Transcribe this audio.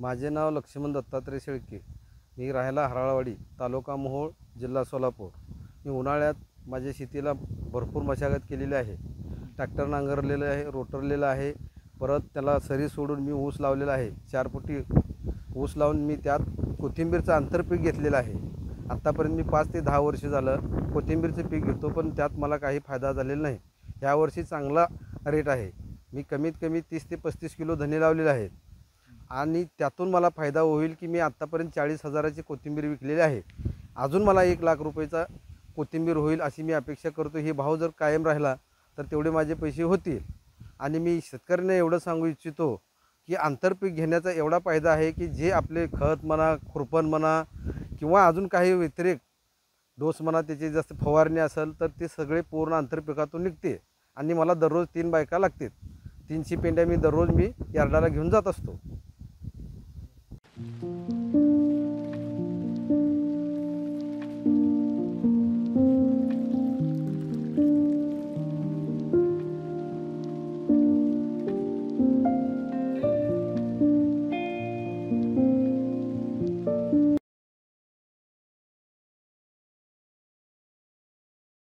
माझे नाव लक्ष्मण दत्तात्रय शेळके. मी राहायला हराळवाडी, तालुका मोहोळ, जिल्हा सोलापूर. मी उन्हाळ्यात माझ्या शेतीला भरपूर मशागत केलेली आहे. ट्रॅक्टर नांगरलेलं आहे, रोटरलेलं आहे. परत त्याला सरी सोडून मी ऊस लावलेला आहे. 4 फुटी ऊस लावून मी त्यात कोथिंबीरचं आंतरपीक घेतलेलं आहे. आत्तापर्यंत मी 5 ते 10 वर्ष झालं कोथिंबीरचं पीक घेतो, पण त्यात मला काही फायदा झालेला नाही. यावर्षी चांगला रेट आहे. मी कमीत कमी 30 ते 35 किलो धने लावलेले आहेत आणि त्यातून मला फायदा होईल की मी आत्तापर्यंत 40,000ची कोथिंबीर विकलेली आहे. अजून मला 1 लाख रुपयाचा कोथिंबीर होईल अशी मी अपेक्षा करतो. हे भाव जर कायम राहिला तर तेवढे माझे पैसे होतील. आणि मी शेतकऱ्यांना एवढं सांगू इच्छितो की आंतरपीक घेण्याचा एवढा फायदा आहे की जे आपले खत म्हणा, खुरपण म्हणा किंवा अजून काही व्यतिरिक्त डोस म्हणा, त्याची जास्त फवारणी असेल तर ते सगळे पूर्ण आंतरपिकातून निघते. आणि मला दररोज 3 बायका लागतात. 300 पेंड्या मी दररोज यार्डाला घेऊन जात असतो.